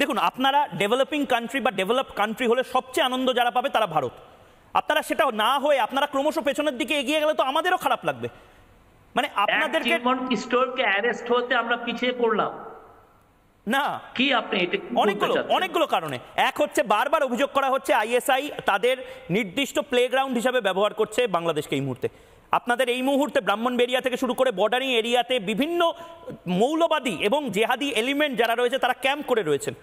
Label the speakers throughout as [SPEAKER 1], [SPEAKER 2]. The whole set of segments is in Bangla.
[SPEAKER 1] দেখুন, আপনারা ডেভেলপিং কান্ট্রি বা ডেভেলপ কান্ট্রি হলে সবচেয়ে আনন্দ যারা পাবে তারা ভারত। আপনারা সেটা না হয়ে আপনারা ক্রমশ পেছনের দিকে এগিয়ে গেলে তো আমাদেরও খারাপ লাগবে। মানে আপনাদেরকে
[SPEAKER 2] অ্যারেস্ট হতে আমরা পিছিয়ে পড়লাম
[SPEAKER 1] না,
[SPEAKER 2] কি আপনি এটা
[SPEAKER 1] অনেকগুলো কারণে। এক হচ্ছে বারবার অভিযোগ করা হচ্ছে আইএসআই তাদের নির্দিষ্ট প্লেগ্রাউন্ড হিসাবে ব্যবহার করছে বাংলাদেশকে এই মুহূর্তে। আপনাদের এই মুহূর্তে ব্রাহ্মণবেড়িয়া থেকে শুরু করে বর্ডারিং এরিয়াতে বিভিন্ন মৌলবাদী এবং জেহাদি এলিমেন্ট যারা রয়েছে তারা ক্যাম্প করে রয়েছেন।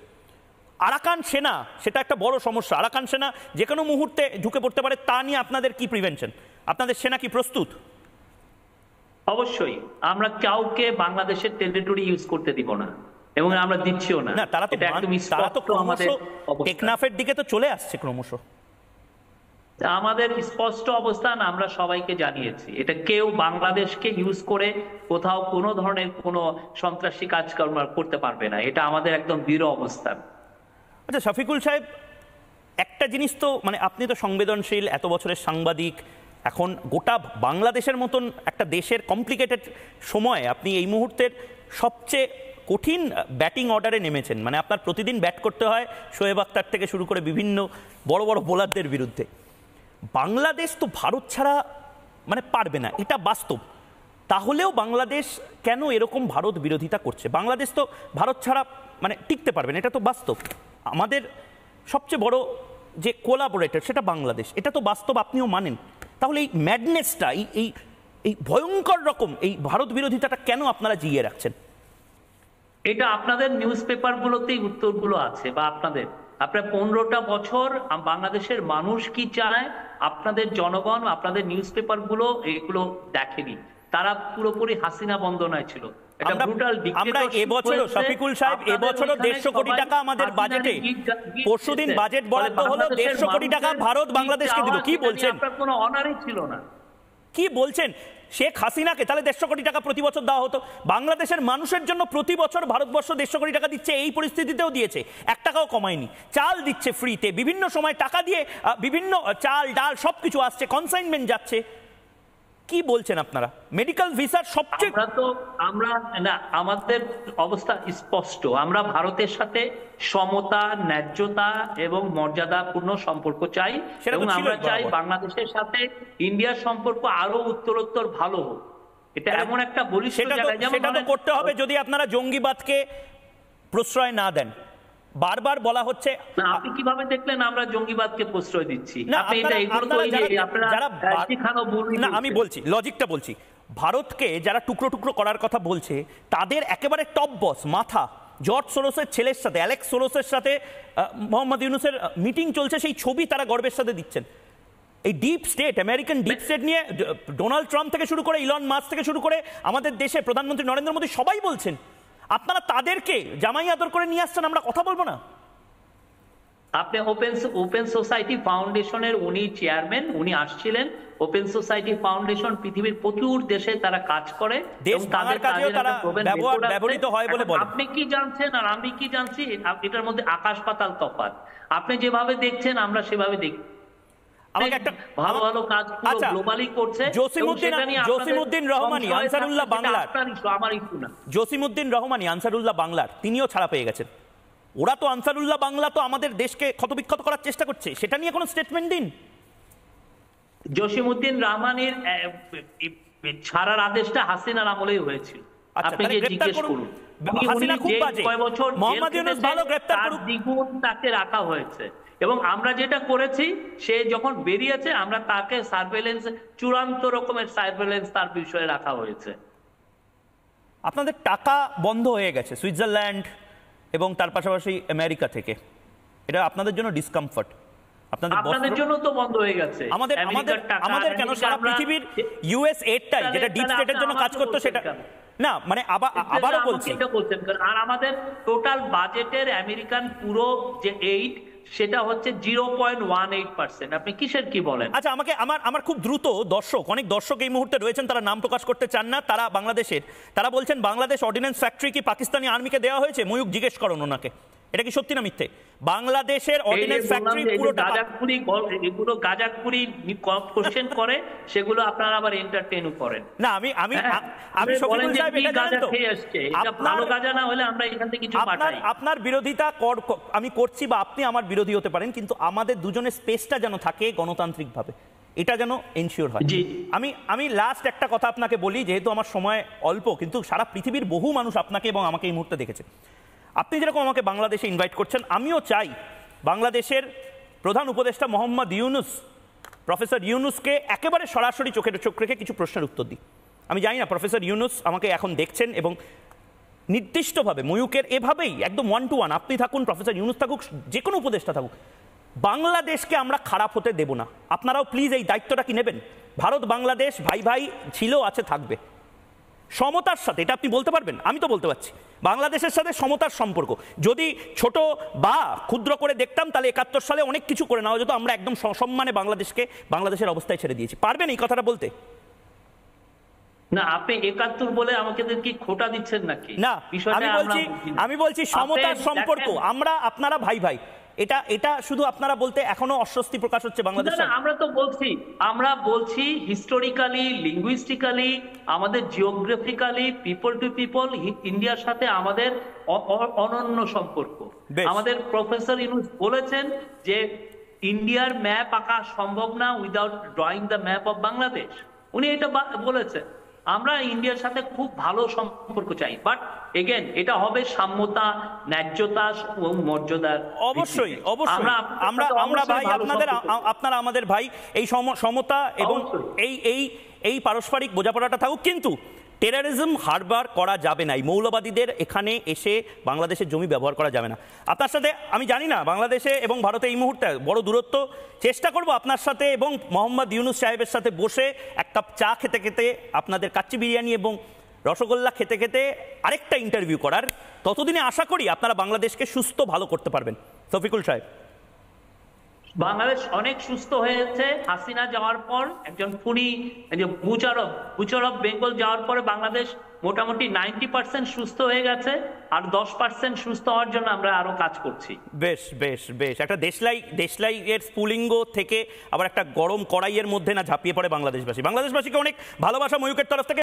[SPEAKER 1] আরাকান সেনা, সেটা একটা বড় সমস্যা। আরাকান সেনা যে কোনো মুহূর্তে ঢুকে পড়তে পারে, তা নিয়ে আপনাদের কি প্রিভেনশন? আপনাদের সেনা কি প্রস্তুত?
[SPEAKER 2] অবশ্যই আমরা কাউকে বাংলাদেশের টেরিটরি ইউজ করতে দিব না, এবং আমরা দিচ্ছিও না।
[SPEAKER 1] তারা তো আমাদের টেকনাফের দিকে তো চলে আসছে ক্রমশ।
[SPEAKER 2] আমাদের স্পষ্ট অবস্থান আমরা সবাইকে জানিয়েছি, এটা কেউ বাংলাদেশকে ইউজ করে কোথাও কোনো ধরনের কোনো সন্ত্রাসী কাজকর্ম করতে পারবে না, এটা আমাদের একদম দৃঢ় অবস্থান।
[SPEAKER 1] আচ্ছা শফিকুল সাহেব, একটা জিনিস তো মানে আপনি তো সংবেদনশীল, এত বছরের সাংবাদিক, এখন গোটা বাংলাদেশের মতন একটা দেশের কমপ্লিকেটেড সময় আপনি এই মুহূর্তের সবচেয়ে কঠিন ব্যাটিং অর্ডারে নেমেছেন। মানে আপনার প্রতিদিন ব্যাট করতে হয় শোয়েব আখতার থেকে শুরু করে বিভিন্ন বড় বড় বোলারদের বিরুদ্ধে। বাংলাদেশ তো ভারত ছাড়া মানে পারবে না, এটা বাস্তব। তাহলেও বাংলাদেশ কেন এরকম ভারত বিরোধিতা করছে? বাংলাদেশ তো ভারত ছাড়া মানে টিকতে পারবে না, এটা তো বাস্তব। আমাদের সবচেয়ে বড় যে কোলাবোরেটর সেটা বাংলাদেশ, এটা তো বাস্তব, আপনিও মানেন। তাহলে এই ম্যাডনেসটা, এই এই ভয়ঙ্কর রকম এই ভারত বিরোধিতাটা কেন আপনারা জিইয়ে রাখছেন?
[SPEAKER 2] এটা আপনাদের নিউজ পেপারগুলোতেই উত্তরগুলো আছে, বা আপনার 15টা বছর বাংলাদেশের মানুষ কি চায় আপনাদের জনগণ, আপনাদের নিউজ পেপারগুলো এগুলো দেখেনি। তারা পুরোপুরি হাসিনা বন্দনায় ছিল।
[SPEAKER 1] আমরা এবছরও শফিকুল সাহেব, এবছরও 150 কোটি টাকা আমাদের বাজেটে, পরশুদিন বাজেট বরাদ্দ হলো 150 কোটি টাকা ভারত বাংলাদেশকে দিল। কি বলছেন?
[SPEAKER 2] আপনার কোনো অনারই ছিল না।
[SPEAKER 1] কি বলছেন? শেখ হাসিনাকে তাহলে 150 কোটি টাকা প্রতি বছর দেওয়া হতো। বাংলাদেশের মানুষের জন্য প্রতি বছর ভারতবর্ষ 150 কোটি টাকা দিচ্ছে, এই পরিস্থিতিতেও দিয়েছে, 1 টাকাও কমায়নি। চাল দিচ্ছে ফ্রিতে, বিভিন্ন সময় টাকা দিয়ে বিভিন্ন চাল ডাল সবকিছু আসছে, কনসাইনমেন্ট যাচ্ছে। কি বলছেন আপনারা? মেডিকেল ভিসার সবচেয়ে
[SPEAKER 2] আমাদের অবস্থা স্পষ্ট। আমরা ভারতের সাথে সমতা, ন্যায্যতা এবং মর্যাদাপূর্ণ সম্পর্ক চাই, এবং আমরা চাই বাংলাদেশের সাথে ইন্ডিয়ার সম্পর্ক আরো উত্তরোত্তর ভালো হোক। এটা এমন একটা বলিষ্ঠ জায়গা,
[SPEAKER 1] সেটা তো করতে হবে যদি আপনারা জঙ্গিবাদকে প্রশ্রয় না দেন। বারবার বলা হচ্ছে,
[SPEAKER 2] আপনি কিভাবে দেখলেন আমরা জঙ্গিবাদকে প্রশ্রয় দিচ্ছি?
[SPEAKER 1] আমি বলছি, লজিকটা বলছি। ভারতকে যারা টুকরো টুকরো করার কথা বলছে তাদের একেবারে টপ বস মাথা জর্জ সোরোসের ছেলের সাথে, অ্যালেক্স সোরোসের সাথে মোহাম্মদ ইউনুসের মিটিং চলছে, সেই ছবি তারা গর্বের সাথে দিচ্ছেন। এই deep state, American deep state নিয়ে ডোনাল্ড ট্রাম্প থেকে শুরু করে ইলন মাস্ক থেকে শুরু করে আমাদের দেশে প্রধানমন্ত্রী নরেন্দ্র মোদী সবাই বলছেন। আপনারা তাদেরকে জামাই আদর করে নিয়ে আসছেন, আমরা কথা বলবো না?
[SPEAKER 2] আপনি ওপেন সোসাইটি ফাউন্ডেশনের উনি চেয়ারম্যান, উনি আসছিলেন। ওপেন সোসাইটি ফাউন্ডেশন পৃথিবীর প্রচুর দেশে তারা কাজ করে,
[SPEAKER 1] ব্যবহৃত হয় বলে বলেন।
[SPEAKER 2] আপনি কি জানছেন আর আমি কি জানছি, এটার মধ্যে আকাশ পাতাল তফাৎ। আপনি যেভাবে দেখছেন আমরা সেভাবে দেখি।
[SPEAKER 1] আমাকে একটা
[SPEAKER 2] ভালো ভালো কাজ গ্লোবালি করছে।
[SPEAKER 1] জসিমউদ্দিন রহমানি আনসারুল্লাহ বাংলার, জসিমউদ্দিন রহমানি আনসারুল্লাহ বাংলার, তিনিও ছাড়া পেয়ে গেছেন। ওরা তো আনসারুল্লাহ বাংলা তো আমাদের দেশকে ক্ষতবিক্ষত করার চেষ্টা করছে, সেটা নিয়ে কোনো স্টেটমেন্ট দিন।
[SPEAKER 2] জসিমউদ্দিন রহমানির ছাড়ার আদেশটা হাসিনার আমলেই হয়েছিল। আপনি যে জিজ্ঞেস করুন, দ্বিগুণ তাকে রাখা হয়েছে। এবং আমরা যেটা করেছি, সে যখন বেরিয়েছে আমরা তাকে সার্ভেলেন্স, চূড়ান্ত রকমের সার্ভেলেন্স তার বিষয়ে রাখা হয়েছে।
[SPEAKER 1] আপনাদের টাকা বন্ধ হয়ে গেছে সুইজারল্যান্ড এবং তার পাশাপাশি আমেরিকা থেকে, এটা আপনাদের জন্য ডিসকমফর্ট?
[SPEAKER 2] আপনাদের জন্য তো বন্ধ হয়ে গেছে।
[SPEAKER 1] আমাদের কেন? সারা পৃথিবীর ইউএস এডটাই যেটা ডিপ স্টেটের জন্য কাজ করতো সেটা না, মানে আবারও বলছি,
[SPEAKER 2] আর আমাদের টোটাল বাজেটের আমেরিকান পুরো যে এইড সেটা হচ্ছে 0.18%। আপনি কিসের কি বলেন?
[SPEAKER 1] আচ্ছা আমাকে আমার খুব দ্রুত অনেক দর্শক এই মুহূর্তে রয়েছেন, তারা নাম প্রকাশ করতে চান না, তারা বাংলাদেশের, তারা বলছেন বাংলাদেশ অর্ডিন্যান্স ফ্যাক্টরি কি পাকিস্তানি আর্মিকে দেওয়া হয়েছে? ময়ূক জিজ্ঞেস করুন ওনাকে, এটা কি সত্যি না মিথ্যে? বাংলাদেশের অর্ডিন্যান্স ফ্যাক্টরি পুরোটা
[SPEAKER 2] এগুলো গাজাকুড়ি কোশ্চেন করে, সেগুলো আপনারা আবার এন্টারটেইন করেন
[SPEAKER 1] না। আমি শফিকুল সাহেব এটা জানেন তো,
[SPEAKER 2] এটা ভালো গাজা না হলে আমরা এখান থেকে কিছু পাঠাই।
[SPEAKER 1] আপনার বিরোধিতা আমি করছি বা আপনি আমার বিরোধী হতে পারেন, কিন্তু আমাদের দুজনের স্পেসটা যেন থাকে গণতান্ত্রিকভাবে, এটা যেন এনশিওর হয়। আমি লাস্ট একটা কথা আপনাকে বলি, যেহেতু আমার সময় অল্প, কিন্তু সারা পৃথিবীর বহু মানুষ আপনাকে এবং আমাকে এই মুহূর্তে দেখেছে। আপনি যেরকম আমাকে বাংলাদেশে ইনভাইট করছেন, আমিও চাই বাংলাদেশের প্রধান উপদেষ্টা মোহাম্মদ ইউনুস, প্রফেসর ইউনুসকে একেবারে সরাসরি চোখে চোখ রেখে কিছু প্রশ্নের উত্তর দিই। আমি জানি না প্রফেসর ইউনুস আমাকে এখন দেখছেন, এবং নির্দিষ্টভাবে ময়ূকের এভাবেই একদম 1 to 1 আপনি থাকুন, প্রফেসর ইউনুস থাকুক, যে কোনো উপদেষ্টা থাকুক, বাংলাদেশকে আমরা খারাপ হতে দেব না। আপনারাও প্লিজ এই দায়িত্বটা কি নেবেন? ভারত বাংলাদেশ ভাই ভাই ছিল, আছে, থাকবে সমতার সাথে, এটা আপনি বলতে পারবেন? আমি তো বলতে পারছি বাংলাদেশের সাথে সমতার সম্পর্ক। যদি ছোট বা ক্ষুদ্র করে দেখতাম, তাহলে 71 সালে অনেক কিছু করে নেওয়া যেত। আমরা একদম সসম্মানে বাংলাদেশের অবস্থায় ছেড়ে দিয়েছি। পারবেন এই কথাটা বলতে?
[SPEAKER 2] না, আপনি 71 বলে আমাকে কি খোটা দিচ্ছেন নাকি?
[SPEAKER 1] না, আমি বলছি সমতার সম্পর্ক, আপনারা ভাই ভাই, এটা শুধু আপনারা বলতে এখনো অস্বস্তি প্রকাশ হচ্ছে বাংলাদেশ।
[SPEAKER 2] আমরা বলছি হিস্টোরিক্যালি, লিঙ্গুইস্টিক্যালি, আমাদের জিওগ্রাফিক্যালি, পিপল টু পিপল ইন্ডিয়ার সাথে আমাদের অনন্য সম্পর্ক। আমাদের প্রফেসর ইউনুস বলেছেন যে ইন্ডিয়ার ম্যাপ আঁকা সম্ভব না without drawing the map of Bangladesh. উনি এটা বলেছেন। আমরা ইন্ডিয়ার সাথে খুব ভালো সম্পর্ক চাই, বাট এগেন এটা হবে সাম্যতা, ন্যায্যতা এবং মর্যাদার।
[SPEAKER 1] অবশ্যই আমরা ভাই, আপনারা আমাদের ভাই, এই সমতা এবং এই পারস্পরিক বোঝাপড়াটা থাকুক, কিন্তু টেররিজম হারবার করা যাবে না। এই মৌলবাদীদের এখানে এসে বাংলাদেশের জমি ব্যবহার করা যাবে না। আপনার সাথে আমি জানি না বাংলাদেশে এবং ভারতে এই মুহূর্তে বড় দূরত্ব, চেষ্টা করব আপনার সাথে এবং মোহাম্মদ ইউনুস সাহেবের সাথে বসে এক কাপ চা খেতে খেতে, আপনাদের কাচ্চি বিরিয়ানি এবং রসগোল্লা খেতে খেতে আরেকটা ইন্টারভিউ করার। ততদিনে আশা করি আপনারা বাংলাদেশকে সুস্থ ভালো করতে পারবেন। শফিকুল সাহেব,
[SPEAKER 2] বাংলাদেশ অনেক সুস্থ হয়েছে হাসিনা যাওয়ার পর। একজন খুনি বুচার অফ বেঙ্গল যাওয়ার পরে বাংলাদেশ মোটামুটি 90% সুস্থ হয়ে গেছে, আর 10% সুস্থ হওয়ার জন্য আমরা আরো কাজ করছি।
[SPEAKER 1] বেশ বেশ বেশ, একটা দেশলাই এর স্ফুলিঙ্গ থেকে আবার একটা গরম কড়াইয়ের মধ্যে না ঝাঁপিয়ে পড়ে বাংলাদেশবাসীকে অনেক ভালোবাসা ময়ূকের তরফ থেকে।